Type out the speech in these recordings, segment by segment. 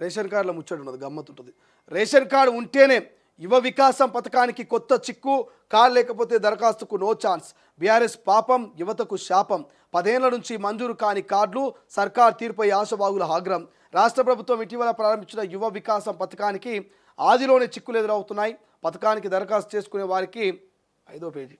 Ration కార్డులో ముచ్చట ఉన్నది, గమ్మత్తు ఉంటుంది. రేషన్ కార్డు ఉంటేనే యువ వికాసం పథకానికి కొత్త చిక్కు, కార్డు లేకపోతే దరఖాస్తుకు నో ఛాన్స్. బీఆర్ఎస్ పాపం, యువతకు శాపం. 10 ఏళ్ల నుంచి మంజూరు కాని కార్డులు, సర్కార్ తీర్పై ఆశావాగుల ఆగ్రహం. రాష్ట్ర ప్రభుత్వం ఇటీవల ప్రారంభించిన యువ వికాసం పథకానికి ఆదిలోనే చిక్కులు ఎదురవుతున్నాయి. పథకానికి దరఖాస్తు చేసుకునే వారికి 5వ పేజీ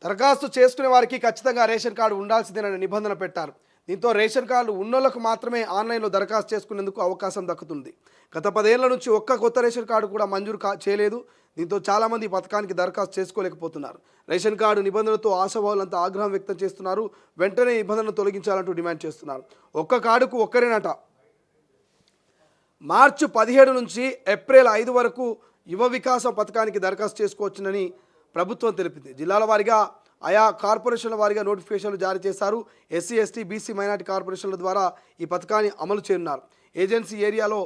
దరఖాస్తు చేసుకునే వారికి ఖచ్చితంగా రేషన్ కార్డు ఉండాల్సిందేనని నిబంధన పెట్టారు. దీంతో రేషన్ కార్డు ఉన్నోళ్లకు మాత్రమే ఆన్లైన్లో దరఖాస్తు చేసుకునేందుకు అవకాశం దక్కుతుంది. గత 10 ఏళ్ల నుంచి ఒక్క కొత్త రేషన్ కార్డు కూడా మంజూరు చేయలేదు. దీంతో చాలామంది ఈ పథకానికి దరఖాస్తు చేసుకోలేకపోతున్నారు. రేషన్ కార్డు నిబంధనలతో ఆశావాహులంతా ఆగ్రహం వ్యక్తం చేస్తున్నారు. వెంటనే నిబంధనలు తొలగించాలంటూ డిమాండ్ చేస్తున్నారు. ఒక్క కార్డుకు ఒక్కరేనట. మార్చి 17 నుంచి ఏప్రిల్ 5 వరకు యువ వికాసం పథకానికి దరఖాస్తు చేసుకోవచ్చునని ప్రభుత్వం తెలిపింది. జిల్లాల వారీగా ఆయా కార్పొరేషన్ల వారీగా నోటిఫికేషన్లు జారీ చేశారు. ఎస్సీ, ఎస్టీ, బీసీ, మైనార్టీ కార్పొరేషన్ల ద్వారా ఈ పథకాన్ని అమలు చేయనున్నారు. ఏజెన్సీ ఏరియాలో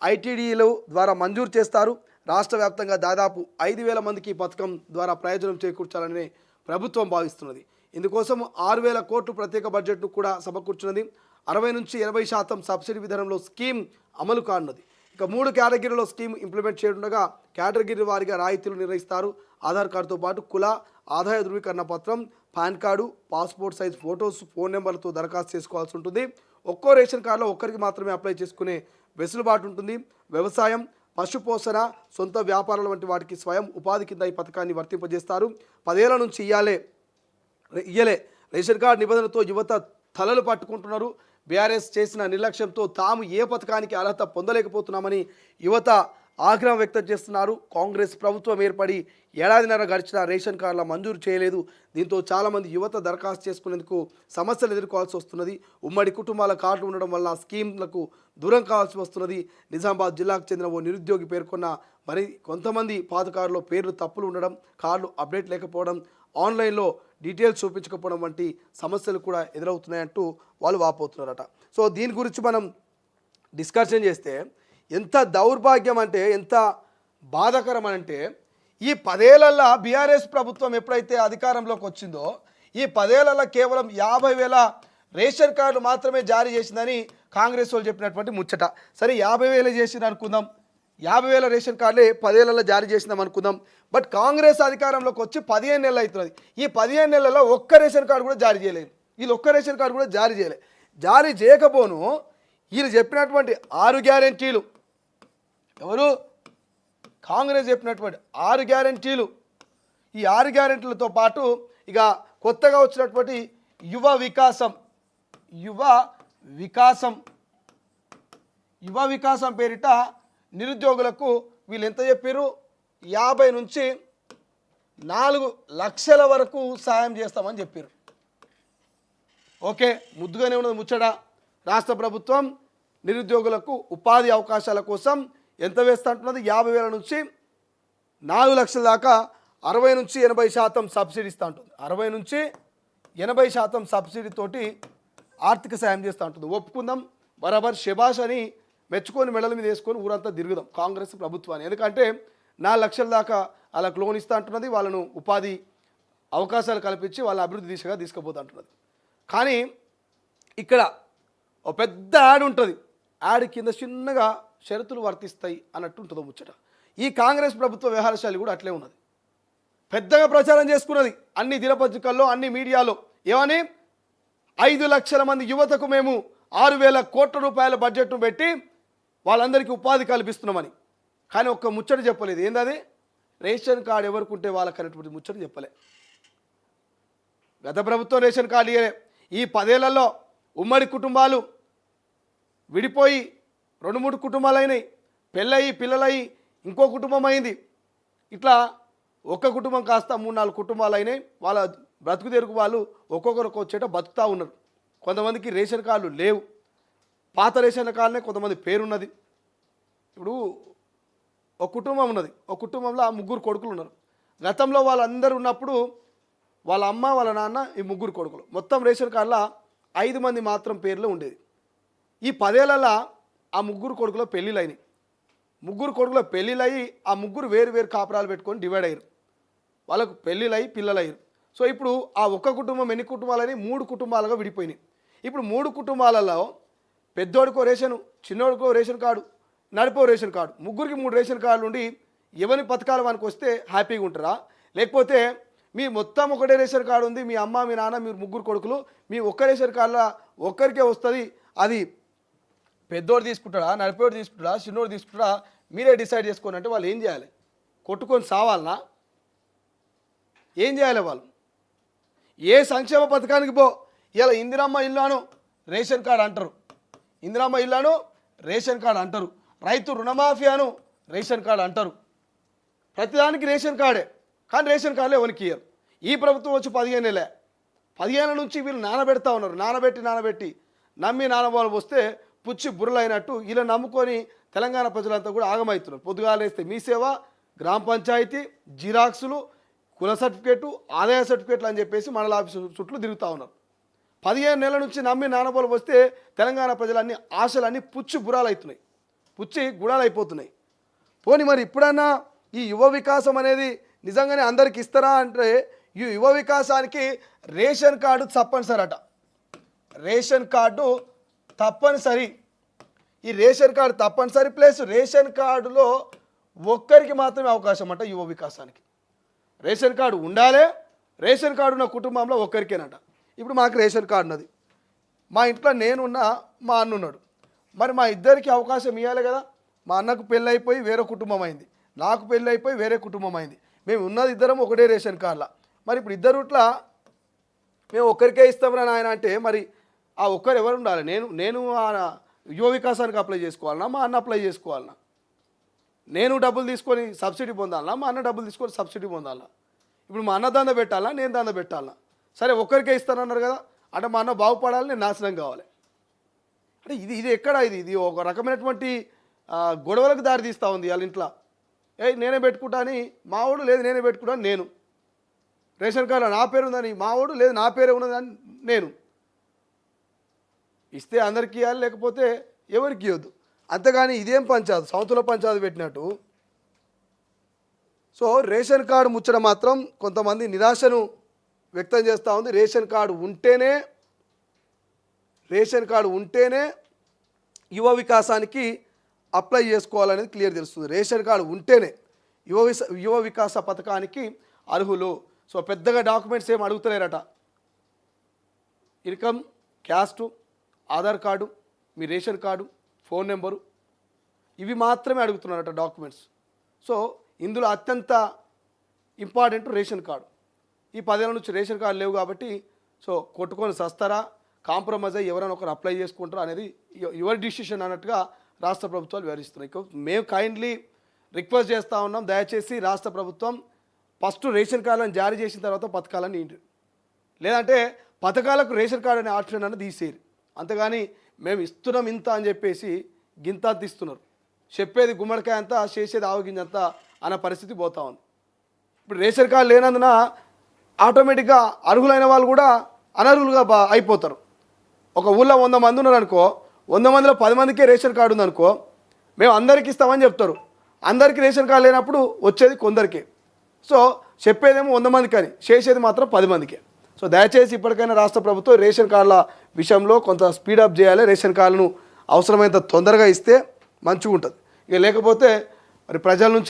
ఐటీడీలు ద్వారా మంజూరు చేస్తారు. రాష్ట్ర వ్యాప్తంగా దాదాపు 5,000 మందికి ఈ పథకం ద్వారా ప్రయోజనం చేకూర్చాలని ప్రభుత్వం భావిస్తున్నది. ఇందుకోసం 6,000 కోట్లు ప్రత్యేక బడ్జెట్ను కూడా సమకూర్చున్నది. 60 నుంచి 80% సబ్సిడీ విధానంలో స్కీమ్ అమలు కానున్నది. ఇక 3 కేటగిరీలో స్కీమ్ ఇంప్లిమెంట్ చేయనుండగా కేటగిరీ వారీగా రాయితీలు నిర్వహిస్తారు. ఆధార్ కార్డుతో పాటు కుల, ఆదాయ ధృవీకరణ పత్రం, PAN card, passport size photos, phone నెంబర్లతో దరఖాస్తు చేసుకోవాల్సి ఉంటుంది. ఒక్కో రేషన్ కార్డులో ఒక్కరికి మాత్రమే అప్లై చేసుకునే వెసులుబాటు ఉంటుంది. వ్యవసాయం, పశుపోషణ, సొంత వ్యాపారాల వంటి వాటికి స్వయం ఉపాధి కింద ఈ పథకాన్ని వర్తింపజేస్తారు. 10 ఏళ్ల నుంచి ఇయ్యలే రేషన్ కార్డు నిబంధనలతో యువత తలలు పట్టుకుంటున్నారు. బీఆర్ఎస్ చేసిన నిర్లక్ష్యంతో తాము ఏ పథకానికి అర్హత పొందలేకపోతున్నామని యువత ఆగ్రహం వ్యక్తం చేస్తున్నారు. కాంగ్రెస్ ప్రభుత్వం ఏర్పడి ఏడాదిన్నర గడిచిన రేషన్ కార్డుల మంజూరు చేయలేదు. దీంతో చాలామంది యువత దరఖాస్తు చేసుకునేందుకు సమస్యలు ఎదుర్కోవాల్సి వస్తున్నది. ఉమ్మడి కుటుంబాల కార్డులు ఉండడం వల్ల స్కీమ్లకు దూరం కావాల్సి వస్తున్నది. నిజామాబాద్ జిల్లాకు చెందిన ఓ నిరుద్యోగి పేర్కొన్న మరి కొంతమంది పాత కార్డులో పేర్లు తప్పులు ఉండడం, కార్డులు అప్డేట్ లేకపోవడం, ఆన్లైన్లో డీటెయిల్స్ చూపించకపోవడం వంటి సమస్యలు కూడా ఎదురవుతున్నాయంటూ వాళ్ళు వాపోతున్నారట. సో దీని గురించి మనం డిస్కషన్ చేస్తే ఎంత దౌర్భాగ్యం అంటే, ఎంత బాధాకరం అంటే, ఈ 10 ఏళ్లలో బీఆర్ఎస్ ప్రభుత్వం ఎప్పుడైతే అధికారంలోకి వచ్చిందో ఈ 10 ఏళ్లలో కేవలం 50,000 రేషన్ కార్డులు మాత్రమే జారీ చేసిందని కాంగ్రెస్ వాళ్ళు చెప్పినటువంటి ముచ్చట. సరే 50,000 చేసింది అనుకుందాం, 50,000 రేషన్ కార్డులే 10 ఏళ్లలో జారీ చేసిందాం అనుకుందాం. బట్ కాంగ్రెస్ అధికారంలోకి వచ్చి 15 నెలలు అవుతున్నది. ఈ 15 నెలలలో ఒక్క రేషన్ కార్డు కూడా జారీ చేయలేదు. వీళ్ళు ఒక్క రేషన్ కార్డు కూడా జారీ చేయలేదు. జారీ చేయకపోను వీళ్ళు చెప్పినటువంటి 6 గ్యారెంటీలు, ఎవరు కాంగ్రెస్ చెప్పినటువంటి 6 గ్యారెంటీలు, ఈ 6 గ్యారెంటీలతో పాటు ఇక కొత్తగా వచ్చినటువంటి యువ వికాసం పేరిట నిరుద్యోగులకు వీళ్ళు ఎంత చెప్పారు, 50 నుంచి 4 లక్షల వరకు సాయం చేస్తామని చెప్పారు. ఓకే, ముద్దుగానే ఉన్నది ముచ్చట. రాష్ట్ర ప్రభుత్వం నిరుద్యోగులకు ఉపాధి అవకాశాల కోసం ఎంత వేస్తా అంటున్నది, 50,000 నుంచి 4 లక్షల దాకా 60 నుంచి 80% సబ్సిడీ ఇస్తూ ఉంటుంది. 60 నుంచి 80% సబ్సిడీతోటి ఆర్థిక సాయం చేస్తూ ఉంటుంది. ఒప్పుకుందాం, బరాబర్ శబాష్ అని మెచ్చుకొని మెడల మీద వేసుకొని ఊరంతా తిరుగుదాం కాంగ్రెస్ ప్రభుత్వాన్ని. ఎందుకంటే 4 లక్షల దాకా వాళ్ళకు లోన్ ఇస్తూ అంటున్నది, వాళ్ళను ఉపాధి అవకాశాలు కల్పించి వాళ్ళ అభివృద్ధి దిశగా తీసుకుపోతూ అంటున్నది. కానీ ఇక్కడ ఒక పెద్ద యాడ్ ఉంటుంది. యాడ్ కింద చిన్నగా షరతులు వర్తిస్తాయి అన్నట్టు ఉంటుందో ముచ్చట. ఈ కాంగ్రెస్ ప్రభుత్వ వ్యవహారశైలి కూడా అట్లే ఉన్నది. పెద్దగా ప్రచారం చేసుకున్నది అన్ని దినపత్రికల్లో, అన్ని మీడియాలో. ఏమని, 5 లక్షల మంది యువతకు మేము 6,000 కోట్ల రూపాయల బడ్జెట్ను పెట్టి వాళ్ళందరికీ ఉపాధి కల్పిస్తున్నామని. కానీ ఒక్క ముచ్చట చెప్పలేదు. ఏందది, రేషన్ కార్డు ఎవరికి ఉంటే వాళ్ళకి అనేటువంటి ముచ్చట చెప్పలే. గత ప్రభుత్వం రేషన్ కార్డు ఇయ్యలే. ఈ 10 ఏళ్లలో ఉమ్మడి కుటుంబాలు విడిపోయి 2-3 కుటుంబాలు అయినాయి, పెళ్ళయి పిల్లలయ్యి ఇంకో కుటుంబం అయింది. ఇట్లా ఒక్క కుటుంబం కాస్త 3-4 కుటుంబాలు అయినాయి. వాళ్ళ బ్రతుకు తెరుగు వాళ్ళు ఒక్కొక్కరు వచ్చేట బతుకుతూ ఉన్నారు. కొంతమందికి రేషన్ కార్డులు లేవు, పాత రేషన్ కార్డునే కొంతమంది పేరున్నది. ఇప్పుడు ఒక కుటుంబం ఉన్నది, ఒక కుటుంబంలో 3 కొడుకులు ఉన్నారు. గతంలో వాళ్ళందరూ ఉన్నప్పుడు వాళ్ళ అమ్మ వాళ్ళ నాన్న ఈ 3 కొడుకులు, మొత్తం రేషన్ కార్డులో 5 మంది మాత్రం పేర్లు ఉండేది. ఈ 10 ఏళ్లలో ఆ 3 కొడుకులో పెళ్ళిళ్ళు అయినాయి. ముగ్గురు కొడుకుల పెళ్ళిళ్ళు అయ్యి ఆ ముగ్గురు వేరు వేరు కాపురాలు పెట్టుకొని డివైడ్ అయ్యారు. వాళ్ళకు పెళ్ళిళ్ళు అయ్యి పిల్లలు అయ్యారు. సో ఇప్పుడు ఆ ఒక్క కుటుంబం ఎన్ని కుటుంబాలని 3 కుటుంబాలుగా విడిపోయినాయి. ఇప్పుడు 3 కుటుంబాలలో పెద్దోడికో రేషన్, చిన్నోడికో రేషన్ కార్డు, నడిపో రేషన్ కార్డు, ముగ్గురికి 3 రేషన్ కార్డులు ఉండి ఎవరి పథకాలు మనకు వస్తే హ్యాపీగా ఉంటారా? లేకపోతే మీ మొత్తం ఒకటే రేషన్ కార్డు ఉంది, మీ అమ్మ మీ నాన్న మీరు ముగ్గురు కొడుకులు, మీ ఒక్క రేషన్ కార్డులో ఒక్కరికే వస్తుంది, అది పెద్దోడు తీసుకుంటాడా, నడిపేవాడు తీసుకుంటాడా, చిన్నోడు తీసుకుంటాడా, మీరే డిసైడ్ చేసుకోండి అంటే వాళ్ళు ఏం చేయాలి? కొట్టుకొని సావాలనా? ఏం చేయాలి వాళ్ళు? ఏ సంక్షేమ పథకానికి పో, ఇలా ఇందిరమ్మ ఇల్లాను రేషన్ కార్డు అంటారు, ఇందిరమ్మ ఇల్లాను రేషన్ కార్డు అంటారు, రైతు రుణమాఫియాను రేషన్ కార్డు అంటారు, ప్రతిదానికి రేషన్ కార్డే. కానీ రేషన్ కార్డులే ఎవరికి ఇయ్యరు. ఈ ప్రభుత్వం వచ్చి 15 నెలలే, 15 నుంచి వీళ్ళు నానబెడతా ఉన్నారు. నానబెట్టి నమ్మి నానబోలు వస్తే పుచ్చి బుర్రలైనట్టు ఇలా నమ్ముకొని తెలంగాణ ప్రజలంతా కూడా ఆగమవుతున్నారు. పొద్దుగాలేస్తే మీ సేవ, గ్రామ పంచాయతీ, జిరాక్సులు, కుల సర్టిఫికేటు, ఆదాయ సర్టిఫికేట్లు అని చెప్పేసి మండల ఆఫీసు చుట్టూ తిరుగుతూ ఉన్నారు. 15 నెలల నుంచి నమ్మి నానబోలు వస్తే తెలంగాణ ప్రజలన్నీ ఆశలన్నీ పుచ్చి బురాలు అవుతున్నాయి, పుచ్చి గుడాలు అయిపోతున్నాయి. పోనీ మరి ఇప్పుడన్నా ఈ యువ వికాసం అనేది నిజంగానే అందరికి ఇస్తారా అంటే, ఈ యువ వికాసానికి రేషన్ కార్డు తప్పనిసరి అట. రేషన్ కార్డు తప్పనిసరి. ఈ రేషన్ కార్డు తప్పనిసరి ప్లస్ రేషన్ కార్డులో ఒక్కరికి మాత్రమే అవకాశం అంట యువ వికాసానికి. రేషన్ కార్డు ఉండాలి, రేషన్ కార్డు ఉన్న కుటుంబంలో ఒక్కరికేనట. ఇప్పుడు మాకు రేషన్ కార్డు ఉన్నది, మా ఇంట్లో నేనున్నా, మా అన్న ఉన్నాడు, మరి మా ఇద్దరికి అవకాశం ఇవ్వాలి కదా. మా అన్నకు పెళ్ళి అయిపోయి వేరే కుటుంబం అయింది, నాకు పెళ్ళి అయిపోయి వేరే కుటుంబం అయింది, మేము ఉన్నది ఇద్దరం ఒకటే రేషన్ కార్డులా. మరి ఇప్పుడు ఇద్దరుట్లా మేము ఒక్కరికే ఇస్తామని ఆయన అంటే మరి ఆ ఒక్కరు ఎవరు ఉండాలి? నేను యువ వికాసానికి అప్లై చేసుకోవాలన్నా, మా అన్న అప్లై చేసుకోవాలన్నా? నేను డబ్బులు తీసుకొని సబ్సిడీ పొందాలన్నా, మా అన్న డబ్బులు తీసుకొని సబ్సిడీ పొందాలన్నా? ఇప్పుడు మా అన్న దంద పెట్టాలా, నేను దంద పెట్టాలన్నా? సరే ఒక్కరికే ఇస్తానన్నారు కదా అంటే మా అన్న బాగుపడాలి, నేను నాశనం కావాలి అంటే ఇది ఎక్కడ? ఇది ఒక రకమైనటువంటి గొడవలకు దారి తీస్తూ ఉంది వాళ్ళ ఇంట్లో. నేనే పెట్టుకుంటా అని మావాడు, లేదు నేనే పెట్టుకుంటాను నేను. రేషన్ కార్డులో నా పేరు ఉందని మావాడు, లేదు నా పేరే ఉన్నదని నేను. ఇస్తే అందరికీ ఇవ్వాలి, లేకపోతే ఎవరికి ఇవ్వద్దు. అంతేగాని ఇదేం పంచాయతీ, సంవత్సరాల పంచాయతీ పెట్టినట్టు. సో రేషన్ కార్డు ముచ్చట మాత్రం కొంతమంది నిరాశను వ్యక్తం చేస్తూ ఉంది. రేషన్ కార్డు ఉంటేనే యువ వికాసానికి అప్లై చేసుకోవాలనేది క్లియర్ తెలుస్తుంది. రేషన్ కార్డు ఉంటేనే యువ వికాస పథకానికి అర్హులు. సో పెద్దగా డాక్యుమెంట్స్ ఏం అడుగుతలేరట. ఇన్కమ్, క్యాస్టు, ఆధార్ కార్డు, మీ రేషన్ కార్డు, ఫోన్ నెంబరు, ఇవి మాత్రమే అడుగుతున్నారట డాక్యుమెంట్స్. సో ఇందులో అత్యంత ఇంపార్టెంట్ రేషన్ కార్డు. ఈ 10 ఏళ్ళ నుంచి రేషన్ కార్డు లేవు కాబట్టి సో కొట్టుకొని సస్తారా, కాంప్రమైజ్ అయ్యి ఎవరైనా ఒకరు అప్లై చేసుకుంటారా అనేది యువర్ డిసిషన్ అన్నట్టుగా రాష్ట్ర ప్రభుత్వాలు వివరిస్తున్నాయి. మేము కైండ్లీ రిక్వెస్ట్ చేస్తూ ఉన్నాం, దయచేసి రాష్ట్ర ప్రభుత్వం ఫస్ట్ రేషన్ కార్డులను జారీ చేసిన తర్వాత పథకాలను లేదంటే పథకాలకు రేషన్ కార్డు అనే ఆప్షన్ అనేది తీసేరు. అంతేగాని మేము ఇస్తున్నాం ఇంత అని చెప్పేసి గింత ఇస్తున్నారు. చెప్పేది గుమ్మడికాయ అంతా, చేసేది ఆవగింజంతా అన్న పరిస్థితి పోతా ఉంది. ఇప్పుడు రేషన్ కార్డు లేనందున ఆటోమేటిక్గా అర్హులైన వాళ్ళు కూడా అనర్హులుగా అయిపోతారు. ఒక ఊళ్ళో 100 మంది ఉన్నారు అనుకో, 100 మందిలో 10 మందికే రేషన్ కార్డు ఉందనుకో, మేము అందరికీ ఇస్తామని చెప్తారు. అందరికీ రేషన్ కార్డు లేనప్పుడు వచ్చేది కొందరికే. సో చెప్పేదేమో 100 మందికి అని, చేసేది మాత్రం 10 మందికే. సో దయచేసి ఇప్పటికైనా రాష్ట్ర ప్రభుత్వం రేషన్ కార్డుల విషయంలో కొంత స్పీడప్ చేయాలి. రేషన్ కార్డులను అవసరమైనంత తొందరగా ఇస్తే మంచిగా ఉంటుంది. ఇక లేకపోతే మరి ప్రజల నుంచి